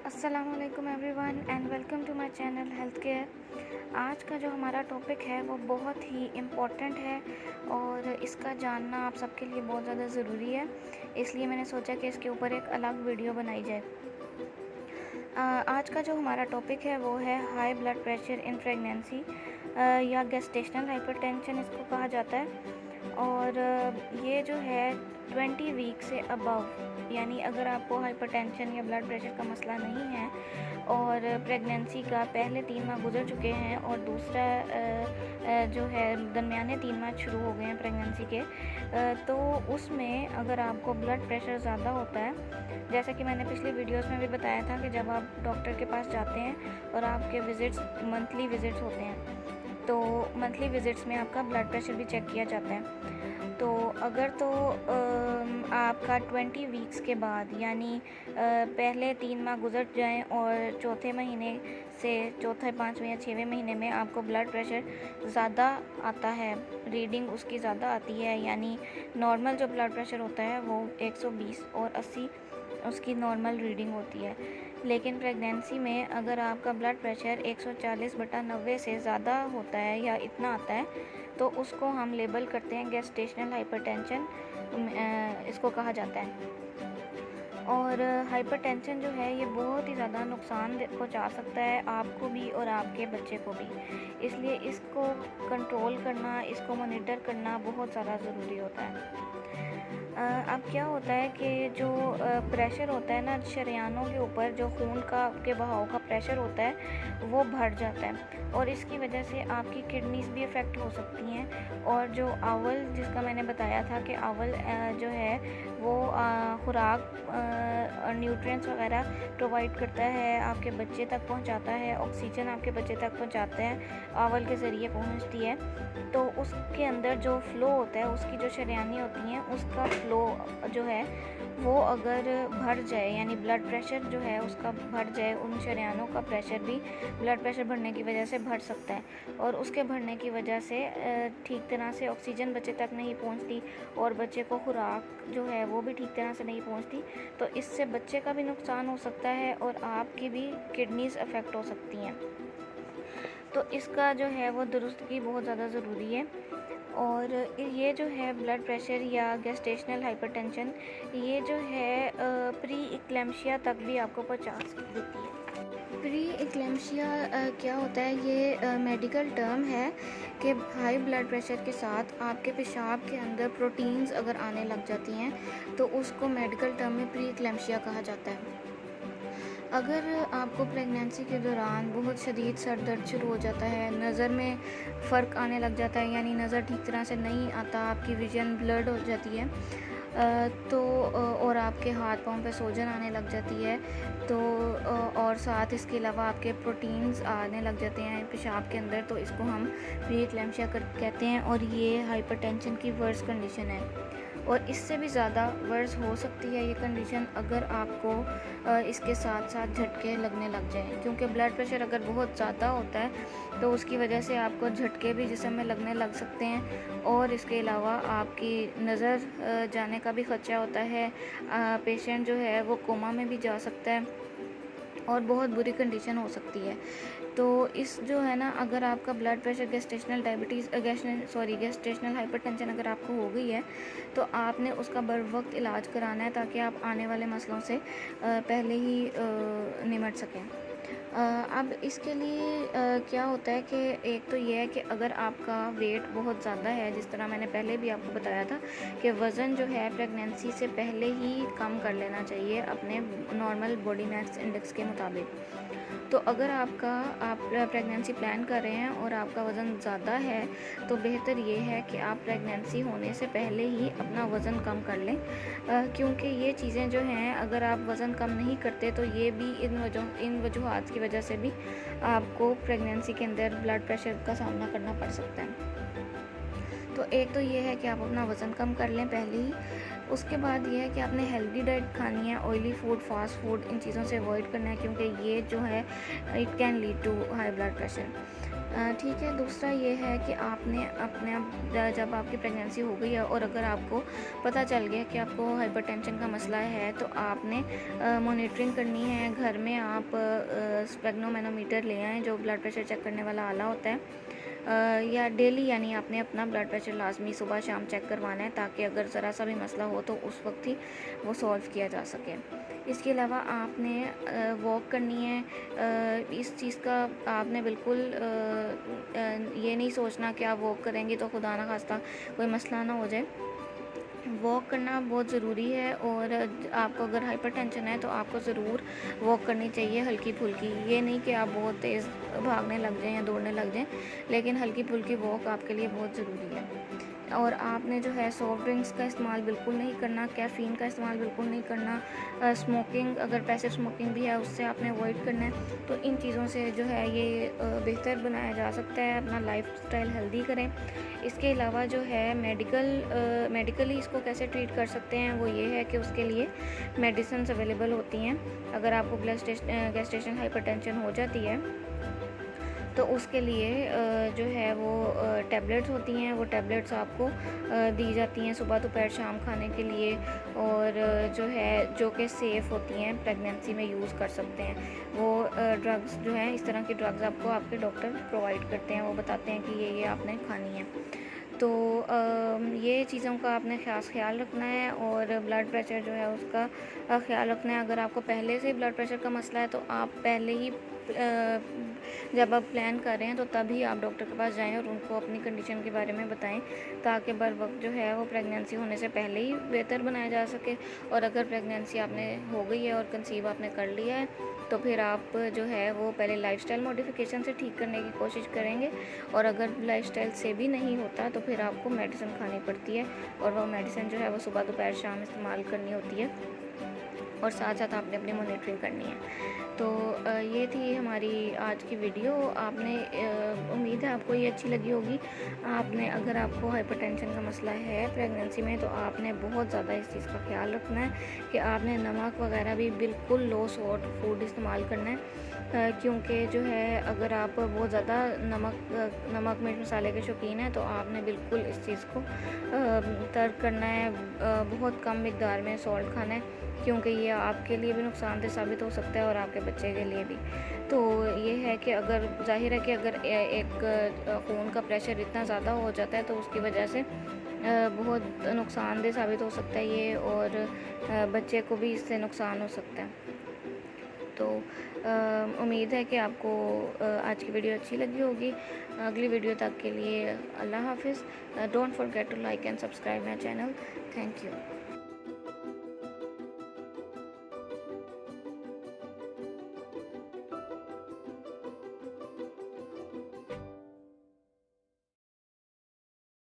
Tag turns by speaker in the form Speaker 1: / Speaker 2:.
Speaker 1: अस्सलामुअलैकुम everyone and welcome to my channel health care. आज का जो हमारा टॉपिक है वो बहुत ही इम्पोर्टेंट है और इसका जानना आप सबके लिए बहुत ज़्यादा ज़रूरी है, इसलिए मैंने सोचा कि इसके ऊपर एक अलग वीडियो बनाई जाए। आज का जो हमारा टॉपिक है वो है high blood pressure in pregnancy या गेस्टेशनल हाइपरटेंशन इसको कहा जाता है। और ये जो है 20 वीक से अबव, यानी अगर आपको हाइपरटेंशन या ब्लड प्रेशर का मसला नहीं है और प्रेगनेंसी का पहले 3 माह गुजर चुके हैं और दूसरा जो है दरमियाने 3 माह शुरू हो गए हैं प्रेगनेंसी के, तो उसमें अगर आपको ब्लड प्रेशर ज़्यादा होता है, जैसा कि मैंने पिछली वीडियोस में भी बताया था कि जब आप डॉक्टर के पास जाते हैं और आपके विज़िट्स मंथली विज़िट्स होते हैं, तो मंथली विज़िट्स में आपका ब्लड प्रेशर भी चेक किया जाता है। तो अगर तो आपका 20 वीक्स के बाद, यानी पहले 3 माह गुजर जाएं और चौथे महीने से चौथे 5वें या 6वें महीने में आपको ब्लड प्रेशर ज़्यादा आता है, रीडिंग उसकी ज़्यादा आती है, यानी नॉर्मल जो ब्लड प्रेशर होता है वो 120 और 80 उसकी नॉर्मल रीडिंग होती है। लेकिन प्रेगनेंसी में अगर आपका ब्लड प्रेशर 140/90 से ज़्यादा होता है या इतना आता है, तो उसको हम लेबल करते हैं गेस्टेशनल हाइपरटेंशन, इसको कहा जाता है। और हाइपरटेंशन जो है ये बहुत ही ज़्यादा नुकसान पहुंचा सकता है आपको भी और आपके बच्चे को भी, इसलिए इसको कंट्रोल करना, इसको मॉनिटर करना बहुत ज़्यादा ज़रूरी होता है। अब क्या होता है कि जो प्रेशर होता है ना शरीयानों के ऊपर, जो खून का के बहाव का प्रेशर होता है वो बढ़ जाता है और इसकी वजह से आपकी किडनीज भी अफेक्ट हो सकती हैं। और जो आंवल, जिसका मैंने बताया था कि आंवल जो है वो खुराक न्यूट्रिएंट्स वगैरह प्रोवाइड करता है, आपके बच्चे तक पहुंचाता है, ऑक्सीजन आपके बच्चे तक पहुंचाते हैं, आंवल के ज़रिए पहुंचती है। तो उसके अंदर जो फ़्लो होता है, उसकी जो शरीयानी होती हैं उसका फ़्लो जो है वो अगर बढ़ जाए, यानी ब्लड प्रेशर जो है उसका बढ़ जाए, उन शरीयानों का प्रेशर भी ब्लड प्रेशर बढ़ने की वजह से बढ़ सकता है और उसके बढ़ने की वजह से ठीक तरह से ऑक्सीजन बच्चे तक नहीं पहुंचती और बच्चे को खुराक जो है वो भी ठीक तरह से नहीं पहुंचती। तो इससे बच्चे का भी नुकसान हो सकता है और आपकी भी किडनीज अफेक्ट हो सकती हैं। तो इसका जो है वो दुरुस्तगी बहुत ज़्यादा ज़रूरी है। और ये जो है ब्लड प्रेशर या गेस्टेशनल हाइपरटेंशन, ये जो है प्री इक्लेम्शिया तक भी आपको पहुंचा देती है। प्री इक्लेम्शिया क्या होता है, ये मेडिकल टर्म है कि हाई ब्लड प्रेशर के साथ आपके पेशाब के अंदर प्रोटीन्स अगर आने लग जाती हैं तो उसको मेडिकल टर्म में प्री इक्लेम्शिया कहा जाता है। अगर आपको प्रेगनेंसी के दौरान बहुत शदीद सर दर्द शुरू हो जाता है, नज़र में फ़र्क आने लग जाता है, यानी नज़र ठीक तरह से नहीं आता, आपकी विजन ब्लर्ड हो जाती है, और आपके हाथ पाँव पे सूजन आने लग जाती है, तो और साथ इसके अलावा आपके प्रोटीन्स आने लग जाते हैं पेशाब के अंदर, तो इसको हम प्री इक्लेम्शिया कहते हैं और ये हाइपरटेंशन की वर्स कंडीशन है। और इससे भी ज़्यादा वर्स हो सकती है ये कंडीशन अगर आपको इसके साथ साथ झटके लगने लग जाएं, क्योंकि ब्लड प्रेशर अगर बहुत ज़्यादा होता है तो उसकी वजह से आपको झटके भी जिस्म में लगने लग सकते हैं और इसके अलावा आपकी नज़र जाने का भी ख़दशा होता है। पेशेंट जो है वो कोमा में भी जा सकता है और बहुत बुरी कंडीशन हो सकती है। तो इस जो है ना, अगर आपका ब्लड प्रेशर गेस्टेशनल हाइपरटेंशन अगर आपको हो गई है तो आपने उसका बर वक्त इलाज कराना है ताकि आप आने वाले मसलों से पहले ही निमट सकें। अब इसके लिए क्या होता है कि एक तो ये है कि अगर आपका वेट बहुत ज़्यादा है, जिस तरह मैंने पहले भी आपको बताया था कि वज़न जो है प्रेगनेंसी से पहले ही कम कर लेना चाहिए अपने नॉर्मल बॉडी मास इंडेक्स के मुताबिक। तो अगर आप प्रेगनेंसी प्लान कर रहे हैं और आपका वज़न ज़्यादा है तो बेहतर ये है कि आप प्रेगनेंसी होने से पहले ही अपना वज़न कम कर लें, क्योंकि ये चीज़ें जो हैं अगर आप वज़न कम नहीं करते तो ये भी इन वजूहात की वजह से भी आपको प्रेगनेंसी के अंदर ब्लड प्रेशर का सामना करना पड़ सकता है। तो एक तो ये है कि आप अपना वज़न कम कर लें पहले ही। उसके बाद ये है कि आपने हेल्दी डाइट खानी है, ऑयली फूड, फास्ट फूड, इन चीज़ों से अवॉइड करना है, क्योंकि ये जो है it can lead to high blood pressure. ठीक है। दूसरा ये है कि आपने अपने जब आपकी प्रेगनेंसी हो गई है और अगर आपको पता चल गया कि आपको हाइपरटेंशन का मसला है, तो आपने मॉनिटरिंग करनी है। घर में आप स्पेग्नोमेनोमीटर ले आएँ, जो ब्लड प्रेशर चेक करने वाला आला होता है। या डेली यानी आपने अपना ब्लड प्रेशर लाजमी सुबह शाम चेक करवाना है, ताकि अगर ज़रा सा भी मसला हो तो उस वक्त ही वो सॉल्व किया जा सके। इसके अलावा आपने वॉक करनी है। इस चीज़ का आपने बिल्कुल ये नहीं सोचना कि आप वॉक करेंगे तो खुदा ना खास्ता कोई मसला ना हो जाए। वॉक करना बहुत ज़रूरी है, और आपको अगर हाइपरटेंशन है तो आपको ज़रूर वॉक करनी चाहिए, हल्की फुल्की। ये नहीं कि आप बहुत तेज़ भागने लग जाएं या दौड़ने लग जाएं, लेकिन हल्की फुल्की वॉक आपके लिए बहुत ज़रूरी है। और आपने जो है सॉफ्ट ड्रिंक्स का इस्तेमाल बिल्कुल नहीं करना, कैफ़ीन का इस्तेमाल बिल्कुल नहीं करना। स्मोकिंग, अगर पैसिव स्मोकिंग भी है, उससे आपने अवॉइड करना है। तो इन चीज़ों से जो है ये बेहतर बनाया जा सकता है। अपना लाइफस्टाइल हेल्दी करें। इसके अलावा जो है मेडिकली इसको कैसे ट्रीट कर सकते हैं, वो ये है कि उसके लिए मेडिसिन अवेलेबल होती हैं। अगर आपको गैस्ट्रेशन हाइपरटेंशन हो जाती है तो उसके लिए जो है वो टैबलेट्स होती हैं। वो टैबलेट्स आपको दी जाती हैं सुबह दोपहर शाम खाने के लिए, और जो है जो कि सेफ़ होती हैं, प्रेगनेंसी में यूज़ कर सकते हैं। वो ड्रग्स जो हैं, इस तरह की ड्रग्स आपको आपके डॉक्टर प्रोवाइड करते हैं। वो बताते हैं कि ये आपने खानी है। तो ये चीज़ों का आपने ख़ास ख्याल रखना है, और ब्लड प्रेशर जो है उसका ख्याल रखना है। अगर आपको पहले से ब्लड प्रेशर का मसला है तो आप पहले ही जब आप प्लान कर रहे हैं तो तभी आप डॉक्टर के पास जाएं और उनको अपनी कंडीशन के बारे में बताएं, ताकि बर वक्त जो है वो प्रेगनेंसी होने से पहले ही बेहतर बनाया जा सके। और अगर प्रेगनेंसी आपने हो गई है और कंसीव आपने कर लिया है, तो फिर आप जो है वो पहले लाइफस्टाइल मॉडिफिकेशन से ठीक करने की कोशिश करेंगे। और अगर लाइफस्टाइल से भी नहीं होता तो फिर आपको मेडिसिन खानी पड़ती है, और वो मेडिसिन जो है वो सुबह दोपहर शाम इस्तेमाल करनी होती है, और साथ साथ आपने अपनी मॉनिटरिंग करनी है। तो ये थी हमारी आज की वीडियो। आपने उम्मीद है आपको ये अच्छी लगी होगी। आपने अगर आपको हाइपरटेंशन का मसला है प्रेगनेंसी में, तो आपने बहुत ज़्यादा इस चीज़ का ख्याल रखना है कि आपने नमक वगैरह भी बिल्कुल लो सॉल्ट फूड इस्तेमाल करना है। क्योंकि जो है अगर आप बहुत ज़्यादा नमक मिर्च मसाले के शौकीन हैं, तो आपने बिल्कुल इस चीज़ को तर्क करना है। बहुत कम मिकदार में सॉल्ट खाना है, क्योंकि ये आपके लिए भी नुकसानदेह साबित हो सकता है और आपके बच्चे के लिए भी। तो ये है कि अगर ज़ाहिर है कि अगर एक खून का प्रेशर इतना ज़्यादा हो जाता है तो उसकी वजह से बहुत नुकसानदेह साबित हो सकता है ये, और बच्चे को भी इससे नुकसान हो सकता है। तो उम्मीद है कि आपको आज की वीडियो अच्छी लगी होगी। अगली वीडियो तक के लिए अल्लाह हाफिज़। Don't forget to like and subscribe my channel. Thank you.